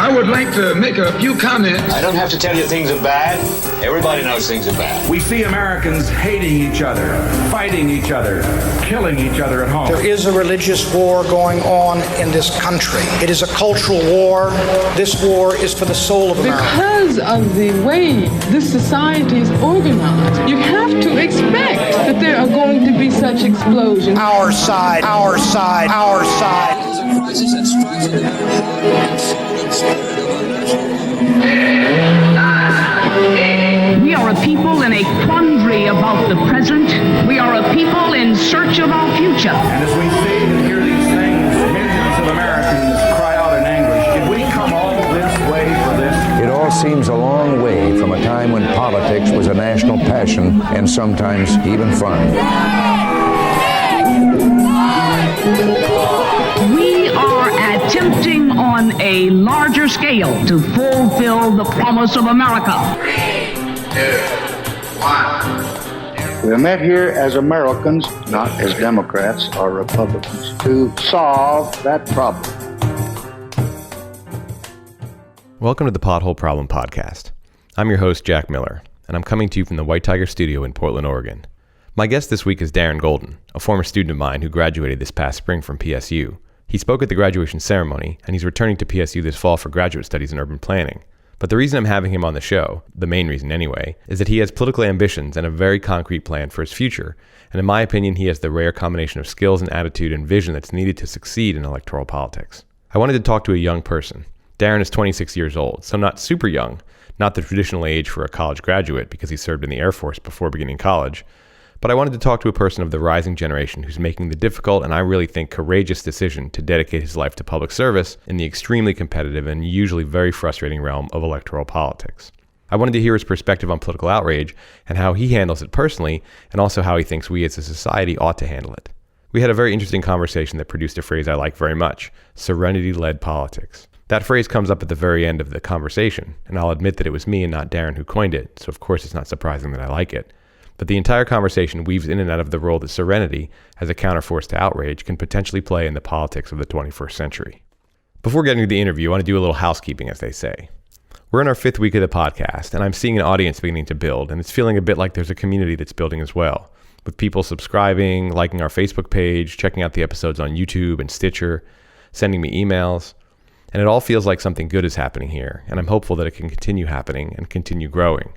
I would like to make a few comments. I don't have to tell you things are bad. Everybody knows things are bad. We see Americans hating each other, fighting each other, killing each other at home. There is a religious war going on in this country. It is a cultural war. This war is for the soul of America. Because of the way this society is organized, you have to expect that there are going to be such explosions. Our side, our side, our side. It is a crisis that strikes at the very heart and soul and spirit of our nation. We are a people in a quandary about the present. We are a people in search of our future. And as we see and hear these things, millions of Americans cry out in anguish, did we come all this way for this? It all seems a long way from a time when politics was a national passion and sometimes even fun. We are attempting on a larger scale to fulfill the promise of America. 3, 2, 1. We are met here as Americans, not as Democrats or Republicans, to solve that problem. Welcome to the Pothole Problem Podcast. I'm your host, Jack Miller, and I'm coming to you from the White Tiger Studio in Portland, Oregon. My guest this week is Darren Golden, a former student of mine who graduated this past spring from PSU. He spoke at the graduation ceremony, and he's returning to PSU this fall for graduate studies in urban planning. But the reason I'm having him on the show, the main reason anyway, is that he has political ambitions and a very concrete plan for his future, and in my opinion, he has the rare combination of skills and attitude and vision that's needed to succeed in electoral politics. I wanted to talk to a young person. Darren is 26 years old, so not super young, not the traditional age for a college graduate because he served in the Air Force before beginning college, but I wanted to talk to a person of the rising generation who's making the difficult and I really think courageous decision to dedicate his life to public service in the extremely competitive and usually very frustrating realm of electoral politics. I wanted to hear his perspective on political outrage and how he handles it personally, and also how he thinks we as a society ought to handle it. We had a very interesting conversation that produced a phrase I like very much: serenity-led politics. That phrase comes up at the very end of the conversation, and I'll admit that it was me and not Darren who coined it, so of course it's not surprising that I like it. But the entire conversation weaves in and out of the role that serenity, as a counterforce to outrage, can potentially play in the politics of the 21st century. Before getting to the interview, I want to do a little housekeeping, as they say. We're in our 5th week of the podcast, and I'm seeing an audience beginning to build, and it's feeling a bit like there's a community that's building as well, with people subscribing, liking our Facebook page, checking out the episodes on YouTube and Stitcher, sending me emails, and it all feels like something good is happening here, and I'm hopeful that it can continue happening and continue growing.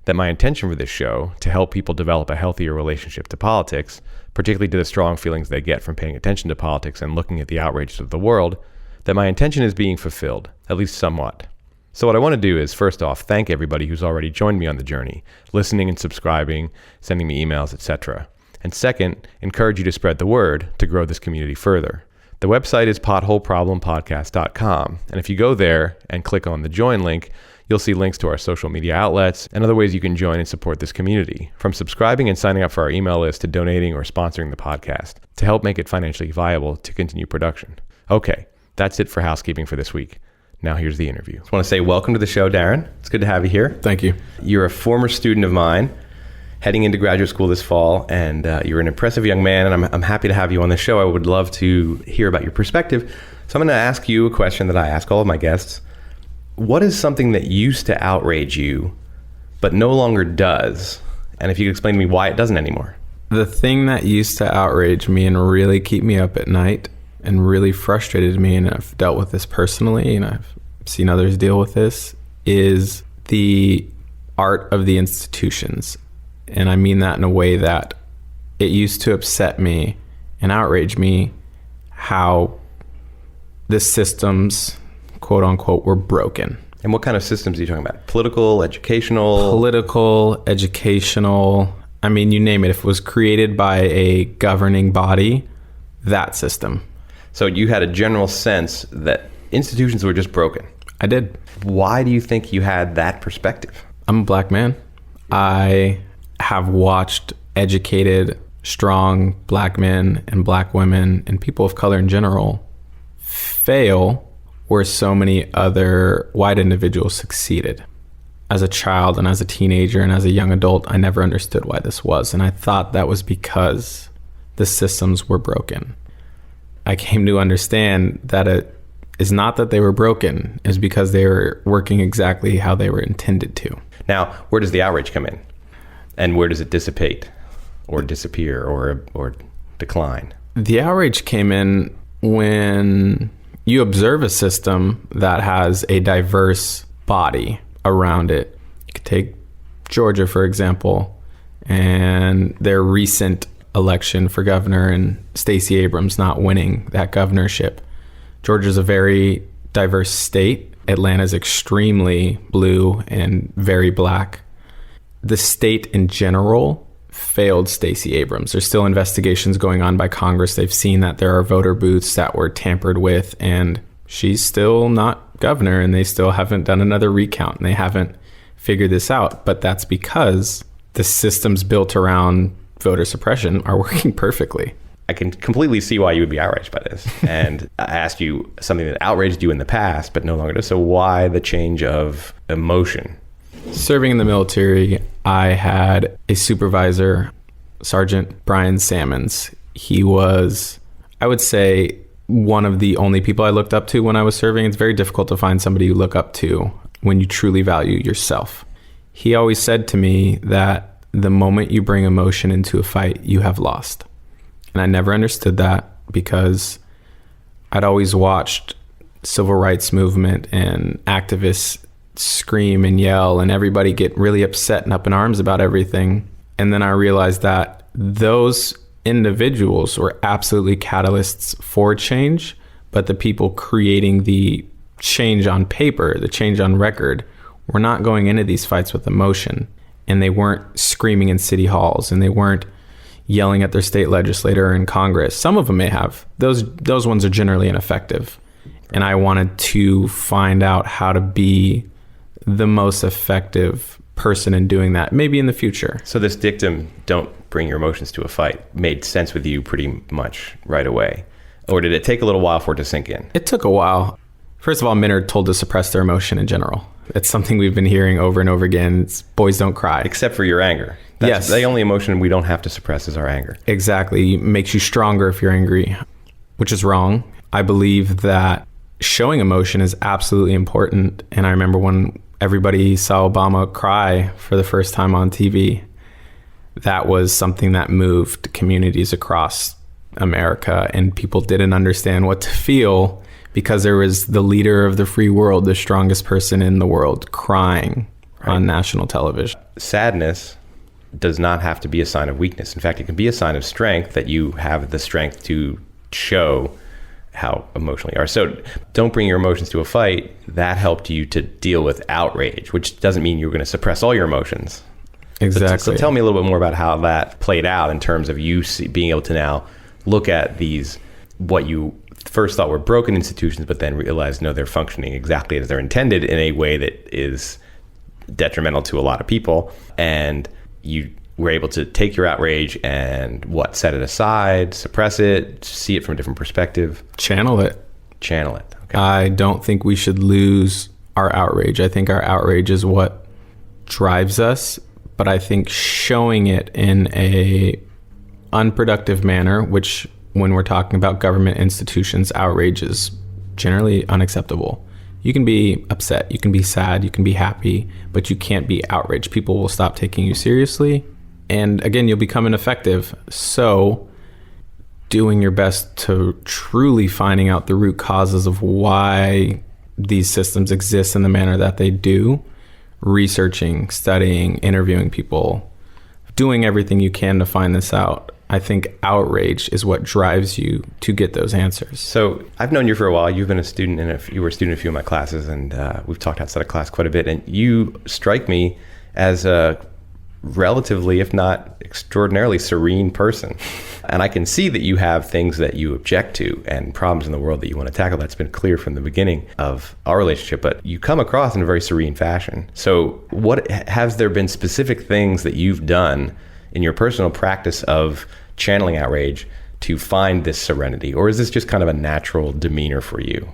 That my intention for this show, to help people develop a healthier relationship to politics, particularly to the strong feelings they get from paying attention to politics and looking at the outrages of the world, that my intention is being fulfilled, at least somewhat. So what I want to do is, first off, thank everybody who's already joined me on the journey, listening and subscribing, sending me emails, etc. And second, encourage you to spread the word to grow this community further. The website is potholeproblempodcast.com, and if you go there and click on the join link, you'll see links to our social media outlets and other ways you can join and support this community, from subscribing and signing up for our email list to donating or sponsoring the podcast to help make it financially viable to continue production. Okay, that's it for housekeeping for this week. Now here's the interview. I just want to say welcome to the show, Darren. It's good to have you here. Thank you. You're a former student of mine, heading into graduate school this fall, and you're an impressive young man, and I'm happy to have you on the show. I would love to hear about your perspective. So I'm going to ask you a question that I ask all of my guests. What is something that used to outrage you, but no longer does? And if you could explain to me why it doesn't anymore. The thing that used to outrage me and really keep me up at night and really frustrated me, and I've dealt with this personally, and I've seen others deal with this, is the art of the institutions. And I mean that in a way that it used to upset me and outrage me how the systems, quote unquote, were broken. And what kind of systems are you talking about? Political, educational? Political, educational, I mean, you name it. If it was created by a governing body, that system. So you had a general sense that institutions were just broken. I did. Why do you think you had that perspective? I'm a black man. I have watched educated, strong black men and black women and people of color in general fail where so many other white individuals succeeded. As a child and as a teenager and as a young adult, I never understood why this was. And I thought that was because the systems were broken. I came to understand that is not that they were broken, is because they were working exactly how they were intended to. Now, where does the outrage come in? And where does it dissipate or disappear or decline? The outrage came in when you observe a system that has a diverse body around it. You could take Georgia, for example, and their recent election for governor and Stacey Abrams not winning that governorship. Georgia's a very diverse state. Atlanta's extremely blue and very black. The state in general failed Stacey Abrams. There's still investigations going on by Congress. They've seen that there are voter booths that were tampered with, and she's still not governor, and they still haven't done another recount, and they haven't figured this out. But that's because the systems built around voter suppression are working perfectly. I can completely see why you would be outraged by this. And I asked you something that outraged you in the past, but no longer does. So why the change of emotion? Serving in the military, I had a supervisor, Sergeant Brian Sammons. He was, I would say, one of the only people I looked up to when I was serving. It's very difficult to find somebody you look up to when you truly value yourself. He always said to me that the moment you bring emotion into a fight, you have lost. And I never understood that because I'd always watched civil rights movement and activists scream and yell and everybody get really upset and up in arms about everything. And then I realized that those individuals were absolutely catalysts for change, but the people creating the change on paper, the change on record, were not going into these fights with emotion. And they weren't screaming in city halls, and they weren't yelling at their state legislator in Congress. Some of them may have. Those ones are generally ineffective. And I wanted to find out how to be the most effective person in doing that, maybe in the future. So this dictum, don't bring your emotions to a fight, made sense with you pretty much right away. Or did it take a little while for it to sink in? It took a while. First of all, men are told to suppress their emotion in general. It's something we've been hearing over and over again. It's boys don't cry. Except for your anger. Yes. The only emotion we don't have to suppress is our anger. Exactly. It makes you stronger if you're angry, which is wrong. I believe that showing emotion is absolutely important. And I remember when everybody saw Obama cry for the first time on TV, that was something that moved communities across America, and people didn't understand what to feel because there was the leader of the free world, the strongest person in the world, crying on national television. Sadness does not have to be a sign of weakness. In fact, it can be a sign of strength that you have the strength to show how emotionally you are. So don't bring your emotions to a fight. That helped you to deal with outrage, which doesn't mean you're going to suppress all your emotions. Exactly. So tell me a little bit more about how that played out in terms of you being able to now look at these, what you first thought were broken institutions, but then realized, no, they're functioning exactly as they're intended in a way that is detrimental to a lot of people. And you were able to take your outrage and set it aside, suppress it, see it from a different perspective. Channel it. Okay. I don't think we should lose our outrage. I think our outrage is what drives us, but I think showing it in a unproductive manner, which when we're talking about government institutions, outrage is generally unacceptable. You can be upset, you can be sad, you can be happy, but you can't be outraged. People will stop taking you seriously. And again, you'll become ineffective. So doing your best to truly finding out the root causes of why these systems exist in the manner that they do, researching, studying, interviewing people, doing everything you can to find this out. I think outrage is what drives you to get those answers. So I've known you for a while. You've been a student you were a student in a few of my classes, and we've talked outside of class quite a bit. And you strike me as a relatively, if not extraordinarily serene person. And I can see that you have things that you object to and problems in the world that you want to tackle. That's been clear from the beginning of our relationship, but you come across in a very serene fashion. So has there been specific things that you've done in your personal practice of channeling outrage to find this serenity? Or is this just kind of a natural demeanor for you?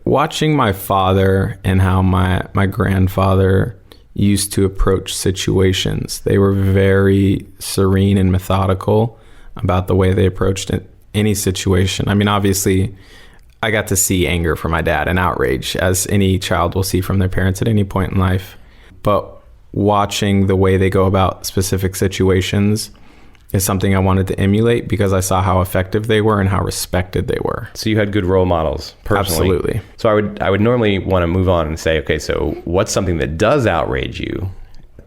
Watching my father and how my grandfather used to approach situations, they were very serene and methodical about the way they approached any situation. I mean, obviously, I got to see anger from my dad and outrage, as any child will see from their parents at any point in life. But watching the way they go about specific situations is something I wanted to emulate because I saw how effective they were and how respected they were. So you had good role models personally. Absolutely. So I would normally want to move on and say, okay, so what's something that does outrage you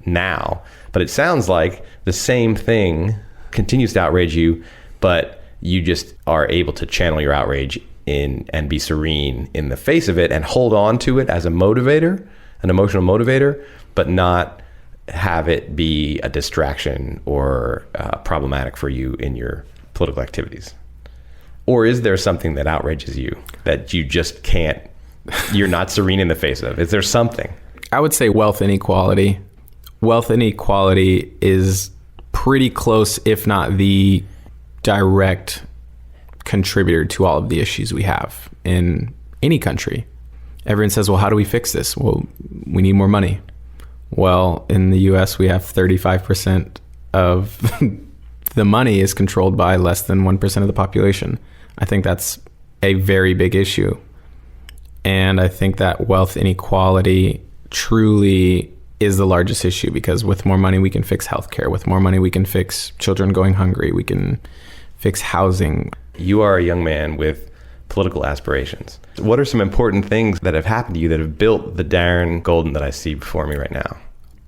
now? But it sounds like the same thing continues to outrage you, but you just are able to channel your outrage in and be serene in the face of it and hold on to it as a motivator, an emotional motivator, but not have it be a distraction or problematic for you in your political activities? Or is there something that outrages you that you just can't, you're not serene in the face of? Is there something? I would say wealth inequality. Wealth inequality is pretty close, if not the direct contributor to all of the issues we have in any country. Everyone says, well, how do we fix this? Well, we need more money. Well, in the US, we have 35% of the money is controlled by less than 1% of the population. I think that's a very big issue. And I think that wealth inequality truly is the largest issue, because with more money, we can fix healthcare. With more money, we can fix children going hungry. We can fix housing. You are a young man with political aspirations. What are some important things that have happened to you that have built the Darren Golden that I see before me right now?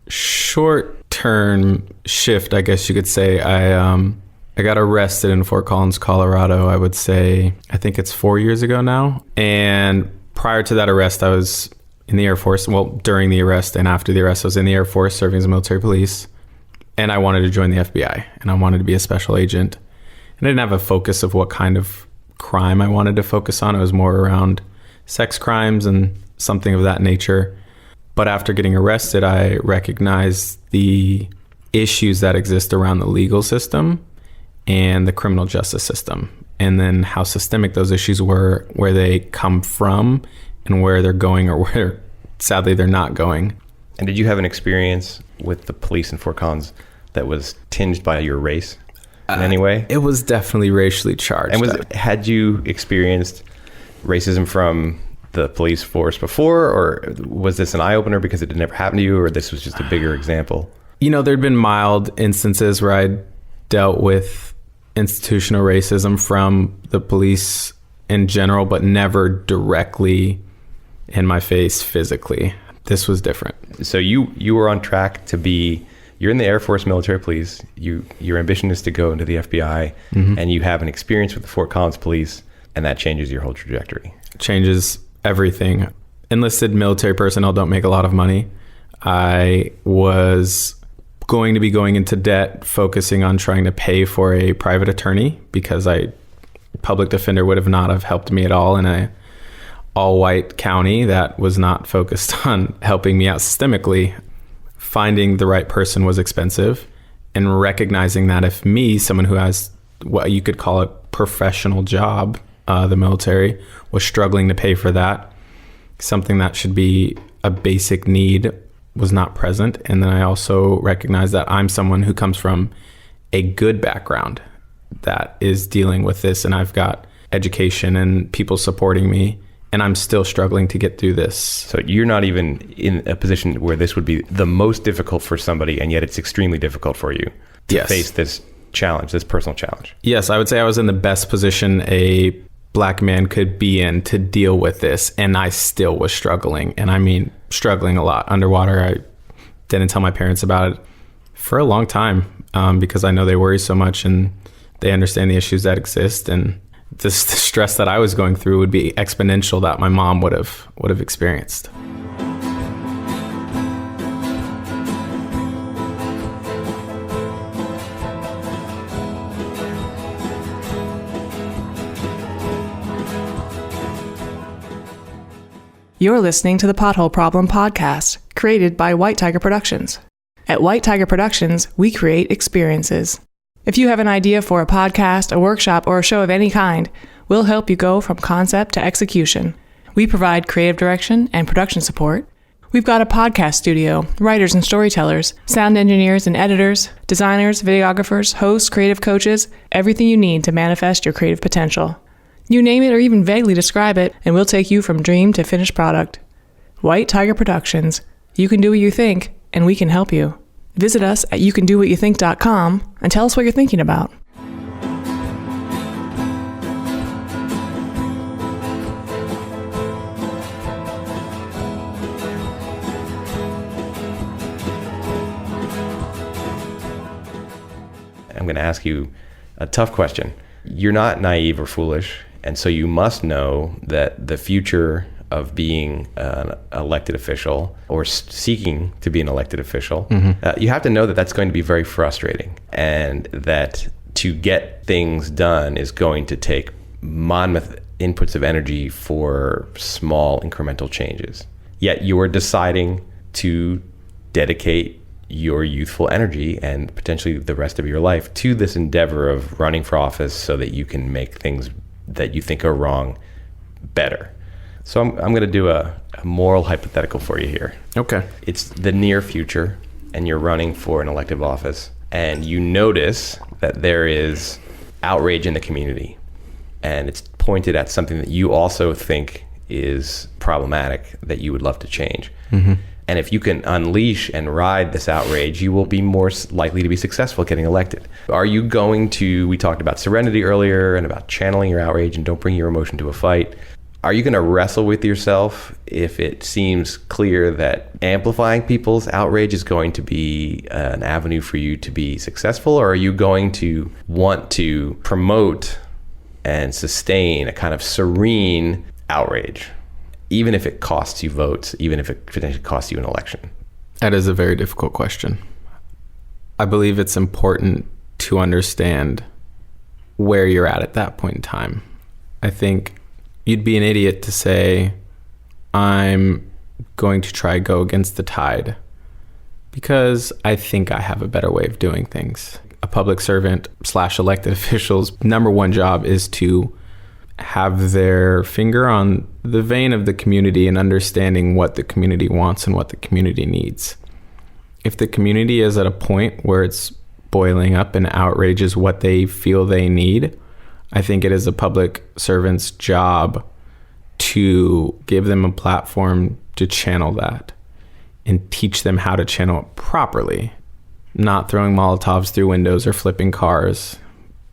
Short-term shift, I guess you could say. I got arrested in Fort Collins, Colorado, I would say, I think it's 4 years ago now. And prior to that arrest, I was in the Air Force. Well, during the arrest and after the arrest, I was in the Air Force serving as a military police. And I wanted to join the FBI, and I wanted to be a special agent. And I didn't have a focus of what kind of crime I wanted to focus on. It was more around sex crimes and something of that nature. But after getting arrested, I recognized the issues that exist around the legal system and the criminal justice system, and then how systemic those issues were, where they come from and where they're going, or where sadly they're not going. And did you have an experience with the police in Fort Collins that was tinged by your race in any way? It was definitely racially charged. And had you experienced racism from the police force before, or was this an eye-opener because it had never happened to you, or this was just a bigger example? You know, there'd been mild instances where I dealt with institutional racism from the police in general, but never directly in my face physically. This was different. So you were on track to be, you're in the Air Force military police, your ambition is to go into the FBI, and you have an experience with the Fort Collins police, and that changes your whole trajectory. Changes everything. Enlisted military personnel don't make a lot of money. I was going to be going into debt, focusing on trying to pay for a private attorney, because public defender would have not have helped me at all in a all-white county that was not focused on helping me out systemically. Finding the right person was expensive, and recognizing that if me, someone who has what you could call a professional job, the military, was struggling to pay for that, something that should be a basic need was not present. And then I also recognize that I'm someone who comes from a good background that is dealing with this, and I've got education and people supporting me, and I'm still struggling to get through this. So you're not even in a position where this would be the most difficult for somebody, and yet it's extremely difficult for you to face this challenge, this personal challenge. Yes, I would say I was in the best position a Black man could be in to deal with this, and I still was struggling. And I mean, struggling a lot. Underwater, I didn't tell my parents about it for a long time, because I know they worry so much and they understand the issues that exist. And the stress that I was going through would be exponential that my mom would have experienced. You're listening to the Pothole Problem podcast, created by White Tiger Productions. At White Tiger Productions, we create experiences. If you have an idea for a podcast, a workshop, or a show of any kind, we'll help you go from concept to execution. We provide creative direction and production support. We've got a podcast studio, writers and storytellers, sound engineers and editors, designers, videographers, hosts, creative coaches, everything you need to manifest your creative potential. You name it or even vaguely describe it, and we'll take you from dream to finished product. White Tiger Productions. You can do what you think, and we can help you. Visit us at youcandowhatyouthink.com and tell us what you're thinking about. I'm going to ask you a tough question. You're not naive or foolish, and so you must know that the future of being an elected official or seeking to be an elected official, you have to know that that's going to be very frustrating, and that to get things done is going to take monmouth inputs of energy for small incremental changes. Yet you're deciding to dedicate your youthful energy and potentially the rest of your life to this endeavor of running for office so that you can make things that you think are wrong better. So I'm going to do a moral hypothetical for you here. Okay. It's the near future, and you're running for an elective office, and you notice that there is outrage in the community, and it's pointed at something that you also think is problematic that you would love to change. And if you can unleash and ride this outrage, you will be more likely to be successful at getting elected. Are you going to, we talked about serenity earlier and about channeling your outrage and don't bring your emotion to a fight. Are you going to wrestle with yourself if it seems clear that amplifying people's outrage is going to be an avenue for you to be successful? Or are you going to want to promote and sustain a kind of serene outrage, even if it costs you votes, even if it potentially costs you an election? That is a very difficult question. I believe it's important to understand where you're at that point in time. I think you'd be an idiot to say, I'm going to try go against the tide, because I think I have a better way of doing things. A public servant / elected official's number one job is to have their finger on the vein of the community and understanding what the community wants and what the community needs. If the community is at a point where it's boiling up and outrage is what they feel they need, I think it is a public servant's job to give them a platform to channel that and teach them how to channel it properly, not throwing Molotovs through windows or flipping cars.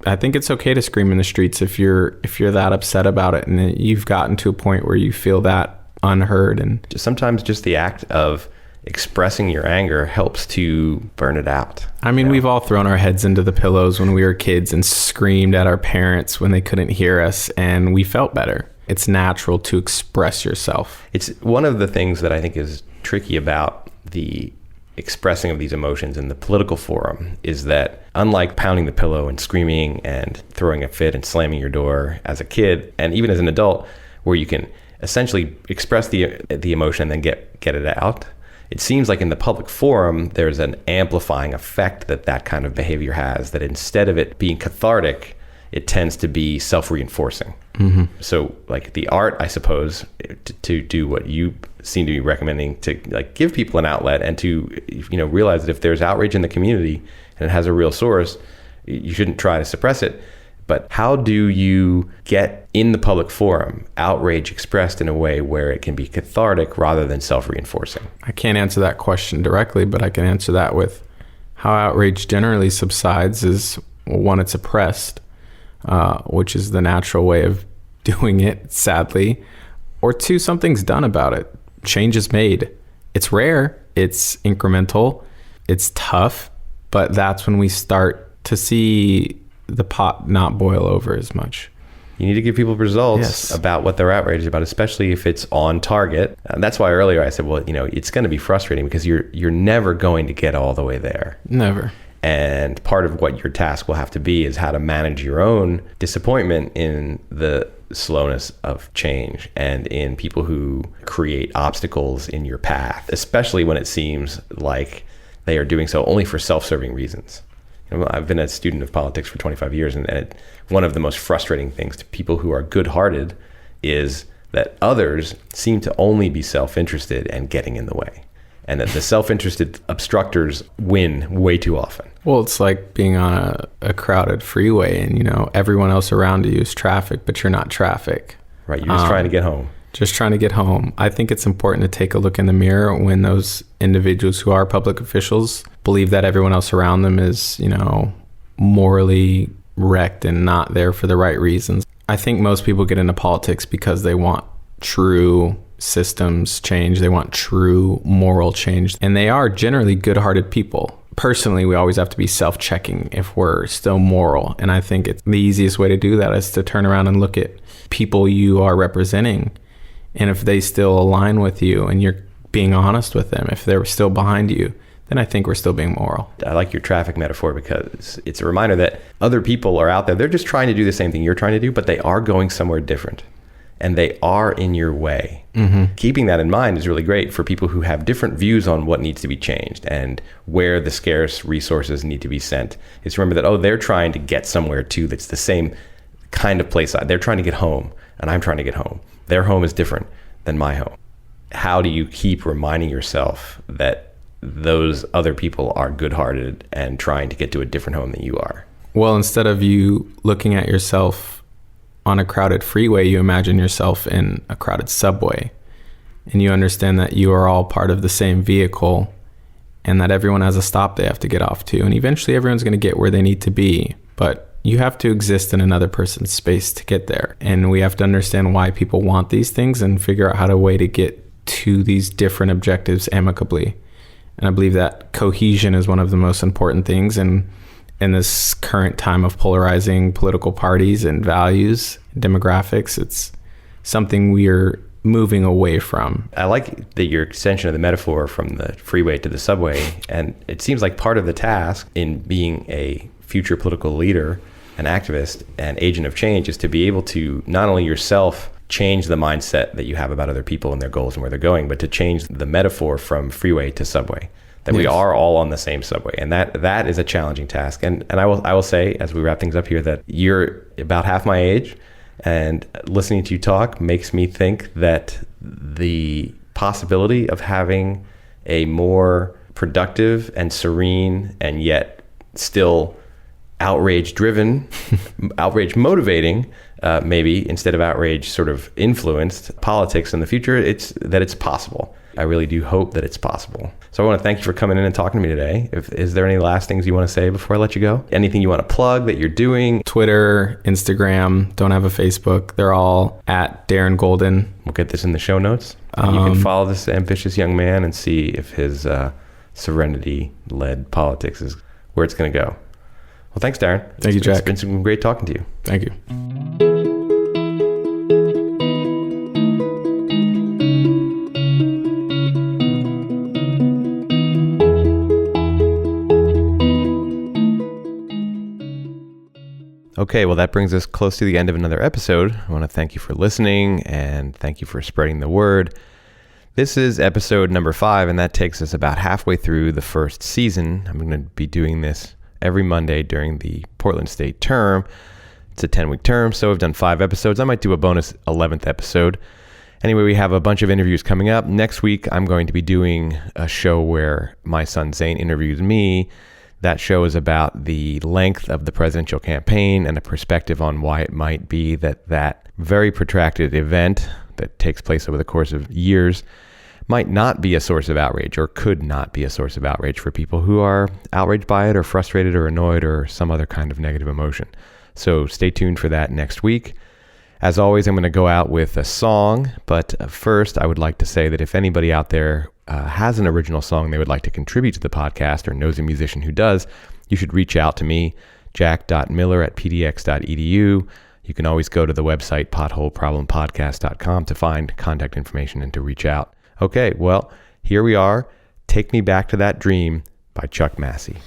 I think it's okay to scream in the streets if you're that upset about it and you've gotten to a point where you feel that unheard. And sometimes just the act of expressing your anger helps to burn it out. I mean, we've all thrown our heads into the pillows when we were kids and screamed at our parents when they couldn't hear us, and we felt better. It's natural to express yourself. It's one of the things that I think is tricky about the expressing of these emotions in the political forum is that, unlike pounding the pillow and screaming and throwing a fit and slamming your door as a kid, and even as an adult, where you can essentially express the emotion and then get it out, it seems like in the public forum, there's an amplifying effect that kind of behavior has, that instead of it being cathartic, it tends to be self-reinforcing. So like the art, I suppose, to do what you seem to be recommending, to like give people an outlet and to, realize that if there's outrage in the community and it has a real source, you shouldn't try to suppress it. But how do you get in the public forum outrage expressed in a way where it can be cathartic rather than self-reinforcing? I can't answer that question directly, but I can answer that with how outrage generally subsides is, well, one, it's suppressed, which is the natural way of doing it, sadly. Or two, something's done about it. Change is made. It's rare, it's incremental, it's tough, but that's when we start to see the pot not boil over as much. You need to give people results about what they're outraged about, especially if it's on target. And that's why earlier I said, well, it's going to be frustrating because you're never going to get all the way there. Never. And part of what your task will have to be is how to manage your own disappointment in the slowness of change and in people who create obstacles in your path, especially when it seems like they are doing so only for self-serving reasons. I've been a student of politics for 25 years, and one of the most frustrating things to people who are good-hearted is that others seem to only be self-interested and getting in the way. and that the self-interested obstructors win way too often. Well, it's like being on a crowded freeway and, everyone else around you is traffic, but you're not traffic. Right, you're just trying to get home. Just trying to get home. I think it's important to take a look in the mirror when those individuals who are public officials believe that everyone else around them is, morally wrecked and not there for the right reasons. I think most people get into politics because they want true systems change. They want true moral change. And they are generally good-hearted people. Personally, we always have to be self-checking if we're still moral. And I think the easiest way to do that is to turn around and look at people you are representing. And if they still align with you and you're being honest with them, if they're still behind you, then I think we're still being moral. I like your traffic metaphor because it's a reminder that other people are out there. They're just trying to do the same thing you're trying to do, but they are going somewhere different. And they are in your way. Mm-hmm. Keeping that in mind is really great for people who have different views on what needs to be changed and where the scarce resources need to be sent. Is remember that, they're trying to get somewhere too that's the same kind of place. They're trying to get home, and I'm trying to get home. Their home is different than my home. How do you keep reminding yourself that those other people are good-hearted and trying to get to a different home than you are? Well, instead of you looking at yourself on a crowded freeway, you imagine yourself in a crowded subway, and you understand that you are all part of the same vehicle and that everyone has a stop they have to get off to, and eventually everyone's going to get where they need to be, but you have to exist in another person's space to get there. And we have to understand why people want these things and figure out how to way to get to these different objectives amicably. And I believe that cohesion is one of the most important things. And in this current time of polarizing political parties and values, demographics, it's something we're moving away from. I like that your extension of the metaphor from the freeway to the subway, and it seems like part of the task in being a future political leader, an activist, and agent of change is to be able to not only yourself change the mindset that you have about other people and their goals and where they're going, but to change the metaphor from freeway to subway. That we are all on the same subway, and that is a challenging task. And I will say, as we wrap things up here, that you're about half my age, and listening to you talk makes me think that the possibility of having a more productive and serene and yet still outrage-driven, outrage-motivating, maybe instead of outrage sort of influenced politics in the future, it's possible. I really do hope that it's possible. So I want to thank you for coming in and talking to me today. Is there any last things you want to say before I let you go? Anything you want to plug that you're doing? Twitter, Instagram, don't have a Facebook. They're all at Darren Golden. We'll get this in the show notes. You can follow this ambitious young man and see if his serenity-led politics is where it's going to go. Well, thanks, Darren. Thank you, Jack. It's been some great talking to you. Thank you. Okay, well, that brings us close to the end of another episode. I want to thank you for listening and thank you for spreading the word. This is episode number 5, and that takes us about halfway through the first season. I'm going to be doing this every Monday during the Portland State term. It's a 10-week term, so I've done 5 episodes. I might do a bonus 11th episode. Anyway, we have a bunch of interviews coming up. Next week, I'm going to be doing a show where my son Zane interviews me. That show is about the length of the presidential campaign and a perspective on why it might be that very protracted event that takes place over the course of years might not be a source of outrage, or could not be a source of outrage for people who are outraged by it or frustrated or annoyed or some other kind of negative emotion. So stay tuned for that next week. As always, I'm going to go out with a song, but first I would like to say that if anybody out there has an original song they would like to contribute to the podcast or knows a musician who does, you should reach out to me, jack.miller@pdx.edu. You can always go to the website potholeproblempodcast.com to find contact information and to reach out. Okay, well, here we are. Take Me Back to That Dream by Chuck Masi.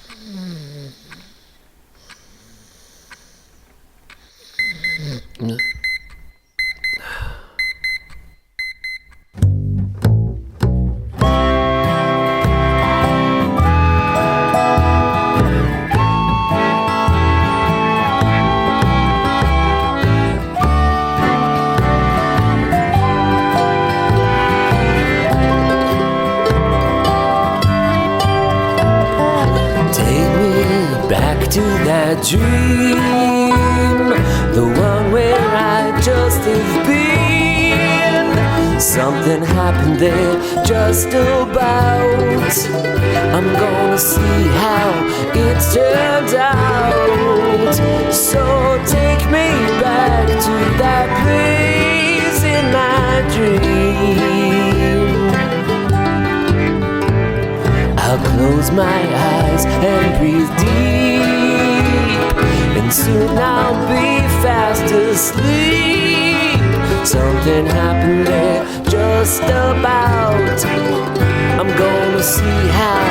dream, the one where I just have been. Something happened there just about. I'm gonna see how it turned out. So take me back to that place in my dream. I'll close my eyes and breathe deep, and soon I'll be fast asleep. Something happened there just about. I'm gonna see how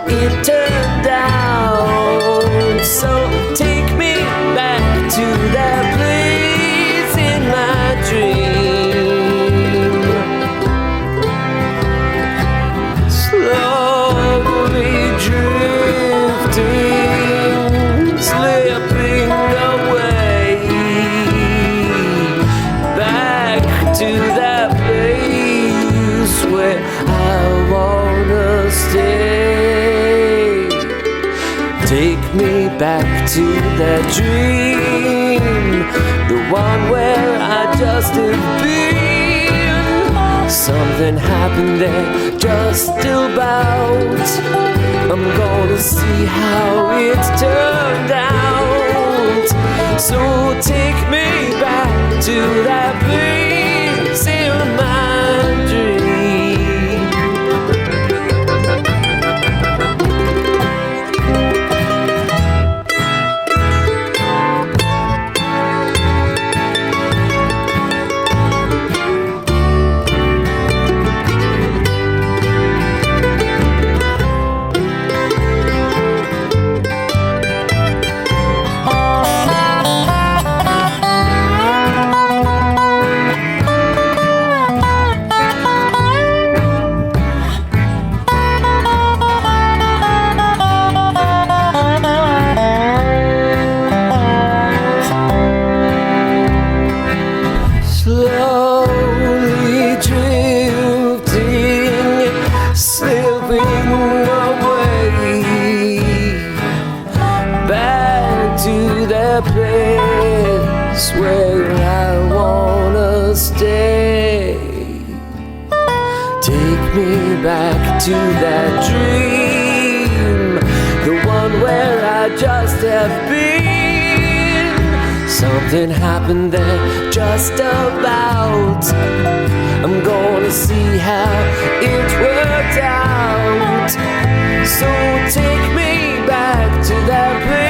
it turned out. So take me back to that place in my dream. Slowly drifting, slipping away, back to that place where I wanna stay. Take me back to that dream, the one where I just have been. Something happened there just about. I'm gonna see how it turned out. So take me back to that place in my dream. Slowly drifting, slipping away, back to that place where I wanna stay. Take me back to that dream, the one where I just have been. Something happened there just about. I'm gonna see how it worked out. So take me back to that place